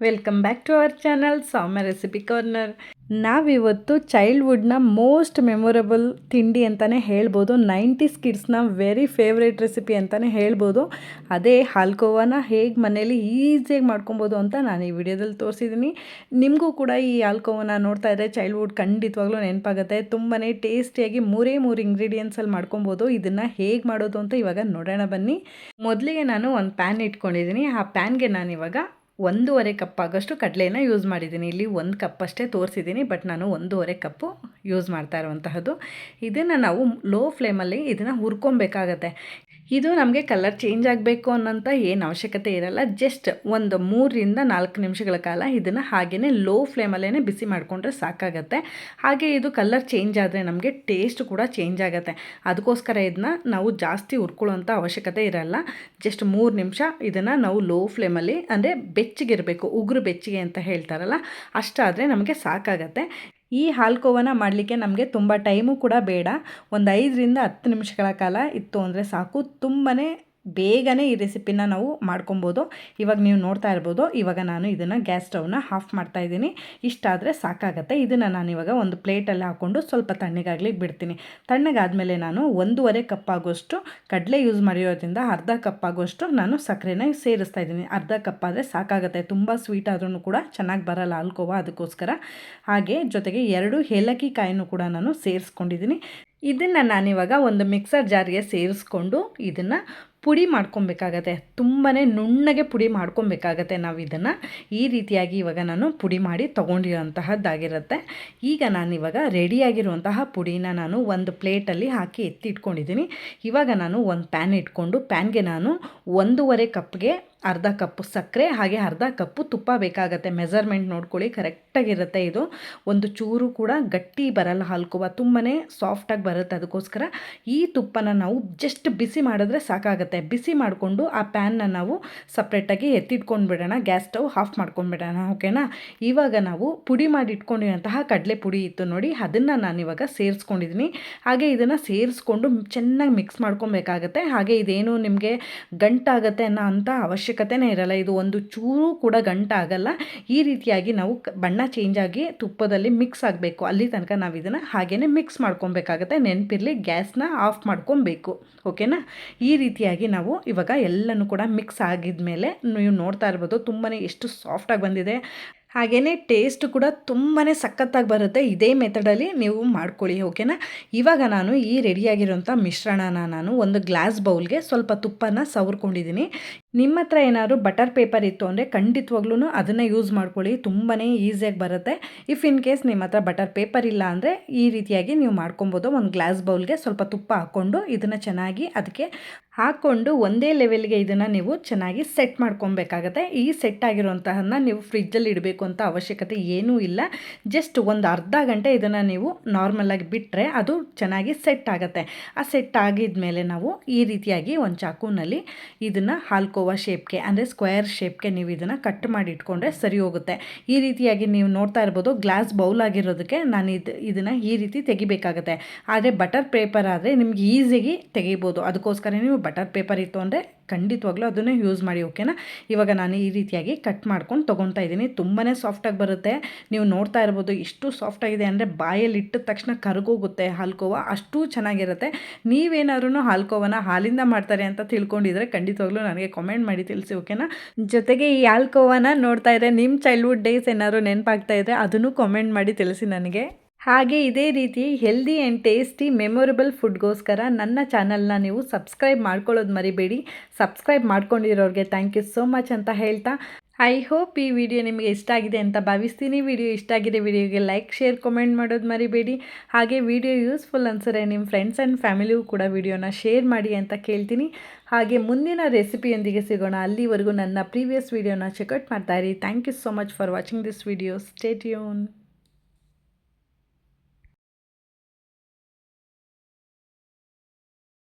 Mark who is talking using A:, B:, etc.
A: Welcome back to our channel Soumya recipe corner. ನಾವಿವತ್ತು ಚೈಲ್ಡ್ಹುಡ್ನ most memorable ತಿಂಡಿ ಅಂತಲೇ ಹೇಳ್ಬೋದು. 90s ಕಿಡ್ಸ್ನ ವೆರಿ ಫೇವ್ರೇಟ್ ರೆಸಿಪಿ ಅಂತಲೇ ಹೇಳ್ಬೋದು. ಅದೇ ಹಾಲ್ಕೋವಾನ ಹೇಗೆ ಮನೇಲಿ ಈಸಿಯಾಗಿ ಮಾಡ್ಕೊಬೋದು ಅಂತ ನಾನು ಈ ವಿಡಿಯೋದಲ್ಲಿ ತೋರಿಸಿದ್ದೀನಿ. ನಿಮಗೂ ಕೂಡ ಈ ಹಾಲ್ಕೋವಾನ ನೋಡ್ತಾ ಇದ್ದರೆ ಚೈಲ್ಡ್ಹುಡ್ ಖಂಡಿತವಾಗ್ಲೂ ನೆನಪಾಗುತ್ತೆ. ತುಂಬಾ ಟೇಸ್ಟಿಯಾಗಿ ಮೂರೇ ಇಂಗ್ರೀಡಿಯೆಂಟ್ಸಲ್ಲಿ ಮಾಡ್ಕೊಬೋದು. ಇದನ್ನು ಹೇಗೆ ಮಾಡೋದು ಅಂತ ಇವಾಗ ನೋಡೋಣ ಬನ್ನಿ. ಮೊದಲಿಗೆ ನಾನು ಒಂದು ಪ್ಯಾನ್ ಇಟ್ಕೊಂಡಿದ್ದೀನಿ. ಆ ಪ್ಯಾನ್ಗೆ ನಾನಿವಾಗ 1.5 ಕಪ್ ಆಗೋಷ್ಟು ಕಡಲೆನ ಯೂಸ್ ಮಾಡಿದ್ದೀನಿ. ಇಲ್ಲಿ 1 ಕಪ್ ಅಷ್ಟೇ ತೋರಿಸಿದ್ದೀನಿ, ಬಟ್ ನಾನು 1.5 ಕಪ್ಪು ಯೂಸ್ ಮಾಡ್ತಾ ಇರುವಂತಹದ್ದು. ಇದನ್ನು ನಾವು ಲೋ ಫ್ಲೇಮಲ್ಲಿ ಇದನ್ನು ಹುರ್ಕೊಬೇಕಾಗತ್ತೆ. ಇದು ನಮಗೆ ಕಲರ್ ಚೇಂಜ್ ಆಗಬೇಕು ಅನ್ನೋಂಥ ಏನು ಅವಶ್ಯಕತೆ ಇರಲ್ಲ. ಜಸ್ಟ್ ಒಂದು 3ರಿಂದ 4 ನಿಮಿಷಗಳ ಕಾಲ ಇದನ್ನು ಹಾಗೆಯೇ ಲೋ ಫ್ಲೇಮಲ್ಲೇ ಬಿಸಿ ಮಾಡಿಕೊಂಡ್ರೆ ಸಾಕಾಗತ್ತೆ. ಹಾಗೆ ಇದು ಕಲರ್ ಚೇಂಜ್ ಆದರೆ ನಮಗೆ ಟೇಸ್ಟ್ ಕೂಡ ಚೇಂಜ್ ಆಗುತ್ತೆ. ಅದಕ್ಕೋಸ್ಕರ ಇದನ್ನ ನಾವು ಜಾಸ್ತಿ ಹುರ್ಕೊಳ್ಳೋಂಥ ಅವಶ್ಯಕತೆ ಇರಲ್ಲ. ಜಸ್ಟ್ 3 ನಿಮಿಷ ಇದನ್ನು ನಾವು ಲೋ ಫ್ಲೇಮಲ್ಲಿ, ಅಂದರೆ ಬೆಚ್ಚಗಿರಬೇಕು, ಉಗುರು ಬೆಚ್ಚಗೆ ಅಂತ ಹೇಳ್ತಾರಲ್ಲ, ಅಷ್ಟಾದರೆ ನಮಗೆ ಸಾಕಾಗತ್ತೆ. ಈ ಹಾಲ್ಕೋವನ ಮಾಡಲಿಕ್ಕೆ ನಮಗೆ ತುಂಬ ಟೈಮು ಕೂಡ ಬೇಡ. ಒಂದು 5ರಿಂದ 10 ನಿಮಿಷಗಳ ಕಾಲ ಇತ್ತು ಅಂದರೆ ಸಾಕು. ತುಂಬಾ ಬೇಗನೆ ಈ ರೆಸಿಪಿನ ನಾವು ಮಾಡ್ಕೊಬೋದು. ಇವಾಗ ನೀವು ನೋಡ್ತಾ ಇರ್ಬೋದು. ಇವಾಗ ನಾನು ಇದನ್ನು ಗ್ಯಾಸ್ ಸ್ಟವ್ನ ಆಫ್ ಮಾಡ್ತಾಯಿದ್ದೀನಿ. ಇಷ್ಟಾದರೆ ಸಾಕಾಗತ್ತೆ. ಇದನ್ನು ನಾನಿವಾಗ ಒಂದು ಪ್ಲೇಟಲ್ಲಿ ಹಾಕ್ಕೊಂಡು ಸ್ವಲ್ಪ ತಣ್ಣಗಾಗ್ಲಿಕ್ಕೆ ಬಿಡ್ತೀನಿ. ತಣ್ಣಗಾದಮೇಲೆ ನಾನು 1.5 ಕಪ್ ಆಗೋಷ್ಟು ಕಡಲೆ ಯೂಸ್ ಮಾಡಿರೋದ್ರಿಂದ ಅರ್ಧ ಕಪ್ ಆಗೋಷ್ಟು ನಾನು ಸಕ್ಕರೆನ ಸೇರಿಸ್ತಾ ಇದ್ದೀನಿ. ಅರ್ಧ ಕಪ್ ಆದರೆ ಸಾಕಾಗುತ್ತೆ. ತುಂಬ ಸ್ವೀಟ್ ಆದ್ರೂ ಕೂಡ ಚೆನ್ನಾಗಿ ಬರಲ್ಲ ಹಾಲ್ಕೋವಾ, ಅದಕ್ಕೋಸ್ಕರ. ಹಾಗೆ ಜೊತೆಗೆ 2 ಏಲಕ್ಕಿ ಕಾಯಿನೂ ಕೂಡ ನಾನು ಸೇರಿಸ್ಕೊಂಡಿದ್ದೀನಿ. ಇದನ್ನು ನಾನಿವಾಗ ಒಂದು ಮಿಕ್ಸರ್ ಜಾರ್ಗೆ ಸೇರಿಸ್ಕೊಂಡು ಇದನ್ನು ಪುಡಿ ಮಾಡ್ಕೊಬೇಕಾಗತ್ತೆ. ತುಂಬಾ ನುಣ್ಣಗೆ ಪುಡಿ ಮಾಡ್ಕೊಬೇಕಾಗತ್ತೆ. ನಾವು ಇದನ್ನು ಈ ರೀತಿಯಾಗಿ ಇವಾಗ ನಾನು ಪುಡಿ ಮಾಡಿ ತೊಗೊಂಡಿರೋಂತಹದ್ದಾಗಿರುತ್ತೆ. ಈಗ ನಾನಿವಾಗ ರೆಡಿಯಾಗಿರುವಂತಹ ಪುಡಿನ ನಾನು ಒಂದು ಪ್ಲೇಟಲ್ಲಿ ಹಾಕಿ ಎತ್ತಿಟ್ಕೊಂಡಿದ್ದೀನಿ. ಇವಾಗ ನಾನು ಒಂದು ಪ್ಯಾನ್ ಇಟ್ಕೊಂಡು ಪ್ಯಾನ್ಗೆ ನಾನು 1.5 ಕಪ್ಗೆ ಅರ್ಧ ಕಪ್ಪು ಸಕ್ಕರೆ ಹಾಗೆ ಅರ್ಧ ಕಪ್ಪು ತುಪ್ಪ ಬೇಕಾಗತ್ತೆ. ಮೆಜರ್ಮೆಂಟ್ ನೋಡ್ಕೊಳ್ಳಿ, ಕರೆಕ್ಟಾಗಿರುತ್ತೆ. ಇದು ಒಂದು ಚೂರು ಕೂಡ ಗಟ್ಟಿ ಬರಲ್ಲ ಹಾಲ್ಕೋವಾ, ತುಂಬಾ ಸಾಫ್ಟಾಗಿ ಬರುತ್ತೆ. ಅದಕ್ಕೋಸ್ಕರ ಈ ತುಪ್ಪನ ನಾವು ಜಸ್ಟ್ ಬಿಸಿ ಮಾಡಿದ್ರೆ ಸಾಕಾಗುತ್ತೆ. ಬಿಸಿ ಮಾಡಿಕೊಂಡು ಆ ಪ್ಯಾನ್ನ ನಾವು ಸಪ್ರೇಟಾಗಿ ಎತ್ತಿಟ್ಕೊಂಡು ಬಿಡೋಣ. ಗ್ಯಾಸ್ ಸ್ಟವ್ ಆಫ್ ಮಾಡ್ಕೊಂಡ್ಬಿಡೋಣ, ಓಕೆನಾ. ಇವಾಗ ನಾವು ಪುಡಿ ಮಾಡಿ ಇಟ್ಕೊಂಡಿರೋಂತಹ ಕಡಲೆ ಪುಡಿ ಇತ್ತು ನೋಡಿ, ಅದನ್ನು ನಾನಿವಾಗ ಸೇರಿಸ್ಕೊಂಡಿದ್ದೀನಿ. ಹಾಗೆ ಇದನ್ನು ಸೇರಿಸ್ಕೊಂಡು ಚೆನ್ನಾಗಿ ಮಿಕ್ಸ್ ಮಾಡ್ಕೊಬೇಕಾಗತ್ತೆ. ಹಾಗೆ ಇದೇನು ನಿಮಗೆ ಗಂಟಾಗತ್ತೆ ಅನ್ನೋ ಅಂಥ ಅವಶ್ಯಕತೆನೇ ಇರಲ್ಲ. ಇದು ಒಂದು ಚೂರು ಕೂಡ ಗಂಟಾಗಲ್ಲ. ಈ ರೀತಿಯಾಗಿ ನಾವು ಬಣ್ಣ ಚೇಂಜ್ ಆಗಿ ತುಪ್ಪದಲ್ಲಿ ಮಿಕ್ಸ್ ಆಗಬೇಕು. ಅಲ್ಲಿ ತನಕ ನಾವು ಇದನ್ನು ಹಾಗೆಯೇ ಮಿಕ್ಸ್ ಮಾಡ್ಕೊಬೇಕಾಗತ್ತೆ. ನೆನಪಿರಲಿ, ಗ್ಯಾಸ್ನ ಆಫ್ ಮಾಡ್ಕೊಬೇಕು, ಓಕೆನಾ. ಈ ರೀತಿಯಾಗಿ ನಾವು ಇವಾಗ ಎಲ್ಲನೂ ಕೂಡ ಮಿಕ್ಸ್ ಆಗಿದ ಮೇಲೆ ನೀವು ನೋಡ್ತಾ ಇರ್ಬೋದು ತುಂಬಾ ಎಷ್ಟು ಸಾಫ್ಟಾಗಿ ಬಂದಿದೆ. ಹಾಗೆಯೇ ಟೇಸ್ಟ್ ಕೂಡ ತುಂಬಾ ಸಖತ್ತಾಗಿ ಬರುತ್ತೆ. ಇದೇ ಮೆಥಡಲ್ಲಿ ನೀವು ಮಾಡ್ಕೊಳ್ಳಿ, ಓಕೆನಾ. ಇವಾಗ ನಾನು ಈ ರೆಡಿಯಾಗಿರೋಂಥ ಮಿಶ್ರಣನ ನಾನು ಒಂದು ಗ್ಲಾಸ್ ಬೌಲ್ಗೆ ಸ್ವಲ್ಪ ತುಪ್ಪನ ಸವರ್ಕೊಂಡಿದ್ದೀನಿ. ನಿಮ್ಮ ಹತ್ರ ಏನಾದ್ರು ಬಟರ್ ಪೇಪರ್ ಇತ್ತು ಅಂದರೆ ಖಂಡಿತವಾಗ್ಲೂ ಅದನ್ನು ಯೂಸ್ ಮಾಡ್ಕೊಳ್ಳಿ. ತುಂಬಾ ಈಸಿಯಾಗಿ ಬರುತ್ತೆ. ಇಫ್ ಇನ್ ಕೇಸ್ ನಿಮ್ಮ ಹತ್ರ ಬಟರ್ ಪೇಪರ್ ಇಲ್ಲ ಅಂದರೆ ಈ ರೀತಿಯಾಗಿ ನೀವು ಮಾಡ್ಕೊಬೋದು. ಒಂದು ಗ್ಲಾಸ್ ಬೌಲ್ಗೆ ಸ್ವಲ್ಪ ತುಪ್ಪ ಹಾಕ್ಕೊಂಡು ಇದನ್ನು ಚೆನ್ನಾಗಿ ಅದಕ್ಕೆ ಹಾಕ್ಕೊಂಡು ಒಂದೇ ಲೆವೆಲ್ಗೆ ಇದನ್ನು ನೀವು ಚೆನ್ನಾಗಿ ಸೆಟ್ ಮಾಡ್ಕೊಬೇಕಾಗತ್ತೆ. ಈ ಸೆಟ್ ಆಗಿರೋಂತಹನ್ನ ನೀವು ಫ್ರಿಜ್ಜಲ್ಲಿ ಇಡಬೇಕು ಅಂತ ಅವಶ್ಯಕತೆ ಏನೂ ಇಲ್ಲ. ಜಸ್ಟ್ ಒಂದು ಅರ್ಧ ಗಂಟೆ ಇದನ್ನು ನೀವು ನಾರ್ಮಲಾಗಿ ಬಿಟ್ಟರೆ ಅದು ಚೆನ್ನಾಗಿ ಸೆಟ್ ಆಗುತ್ತೆ. ಆ ಸೆಟ್ ಆಗಿದ ಮೇಲೆ ನಾವು ಈ ರೀತಿಯಾಗಿ ಒಂದು ಚಾಕುನಲ್ಲಿ ಇದನ್ನು ಹಾಲ್ಕೋವಾ ಶೇಪ್ಗೆ, ಅಂದರೆ ಸ್ಕ್ವೇರ್ ಶೇಪ್ಗೆ ನೀವು ಇದನ್ನು ಕಟ್ ಮಾಡಿ ಇಟ್ಕೊಂಡ್ರೆ ಸರಿ ಹೋಗುತ್ತೆ. ಈ ರೀತಿಯಾಗಿ ನೀವು ನೋಡ್ತಾ ಇರ್ಬೋದು, ಗ್ಲಾಸ್ ಬೌಲ್ ಆಗಿರೋದಕ್ಕೆ ನಾನು ಇದನ್ನು ಈ ರೀತಿ ತೆಗಿಬೇಕಾಗತ್ತೆ. ಆದರೆ ಬಟರ್ ಪೇಪರ್ ಆದರೆ ನಿಮ್ಗೆ ಈಸಿಯಾಗಿ ತೆಗಿಬೋದು. ಅದಕ್ಕೋಸ್ಕರ ನೀವು ಬಟರ್ ಪೇಪರ್ ಇತ್ತು ಅಂದರೆ ಖಂಡಿತವಾಗ್ಲೂ ಅದನ್ನೇ ಯೂಸ್ ಮಾಡಿ, ಓಕೆನಾ. ಇವಾಗ ನಾನು ಈ ರೀತಿಯಾಗಿ ಕಟ್ ಮಾಡ್ಕೊಂಡು ತೊಗೊತಾ ಇದ್ದೀನಿ. ತುಂಬಾ ಸಾಫ್ಟಾಗಿ ಬರುತ್ತೆ. ನೀವು ನೋಡ್ತಾ ಇರ್ಬೋದು ಎಷ್ಟು ಸಾಫ್ಟಾಗಿದೆ ಅಂದರೆ ಬಾಯಲ್ಲಿ ಇಟ್ಟ ತಕ್ಷಣ ಕರಗೋಗುತ್ತೆ ಹಾಲ್ಕೋವಾ, ಅಷ್ಟು ಚೆನ್ನಾಗಿರುತ್ತೆ. ನೀವೇನಾದ್ರೂ ಹಾಲ್ಕೋವನ ಹಾಲಿಂದ ಮಾಡ್ತಾರೆ ಅಂತ ತಿಳ್ಕೊಂಡಿದ್ರೆ ಖಂಡಿತವಾಗ್ಲೂ ನನಗೆ ಕಾಮೆಂಟ್ ಮಾಡಿ ತಿಳಿಸಿ, ಓಕೆನಾ. ಜೊತೆಗೆ ಈ ಹಾಲ್ಕೋವಾನ ನೋಡ್ತಾ ಇದ್ದರೆ ನಿಮ್ಮ ಚೈಲ್ಡ್ಹುಡ್ ಡೇಸ್ ಏನಾದ್ರು ನೆನಪಾಗ್ತಾ ಇದ್ದರೆ ಅದನ್ನು ಕಾಮೆಂಟ್ ಮಾಡಿ ತಿಳಿಸಿ ನನಗೆ. ಹಾಗೆ ಇದೇ ರೀತಿ ಹೆಲ್ದಿ ಆ್ಯಂಡ್ ಟೇಸ್ಟಿ ಮೆಮೊರಬಲ್ ಫುಡ್ಗೋಸ್ಕರ ನನ್ನ ಚಾನಲ್ನ ನೀವು ಸಬ್ಸ್ಕ್ರೈಬ್ ಮಾಡ್ಕೊಳ್ಳೋದು ಮರಿಬೇಡಿ. ಸಬ್ಸ್ಕ್ರೈಬ್ ಮಾಡ್ಕೊಂಡಿರೋರಿಗೆ ಥ್ಯಾಂಕ್ ಯು ಸೋ ಮಚ್ ಅಂತ ಹೇಳ್ತಾ, ಐ ಹೋಪ್ ಈ ವಿಡಿಯೋ ನಿಮಗೆ ಇಷ್ಟ ಆಗಿದೆ ಅಂತ ಭಾವಿಸ್ತೀನಿ. ವಿಡಿಯೋ ಇಷ್ಟ ಆಗಿದೆ ವಿಡಿಯೋಗೆ ಲೈಕ್, ಶೇರ್, ಕಮೆಂಟ್ ಮಾಡೋದು ಮರಿಬೇಡಿ. ಹಾಗೆ ವಿಡಿಯೋ ಯೂಸ್ಫುಲ್ ಅನ್ಸರೆ ನಿಮ್ಮ ಫ್ರೆಂಡ್ಸ್ ಆ್ಯಂಡ್ ಫ್ಯಾಮಿಲಿಗೂ ಕೂಡ ವಿಡಿಯೋನ ಶೇರ್ ಮಾಡಿ ಅಂತ ಕೇಳ್ತೀನಿ. ಹಾಗೆ ಮುಂದಿನ ರೆಸಿಪಿಯೊಂದಿಗೆ ಸಿಗೋಣ. ಅಲ್ಲಿವರೆಗೂ ನನ್ನ ಪ್ರೀವಿಯಸ್ ವಿಡಿಯೋನ ಚೆಕ್ಔಟ್ ಮಾಡ್ತಾಯಿರಿ. Thank you so much for watching this video. Stay tune.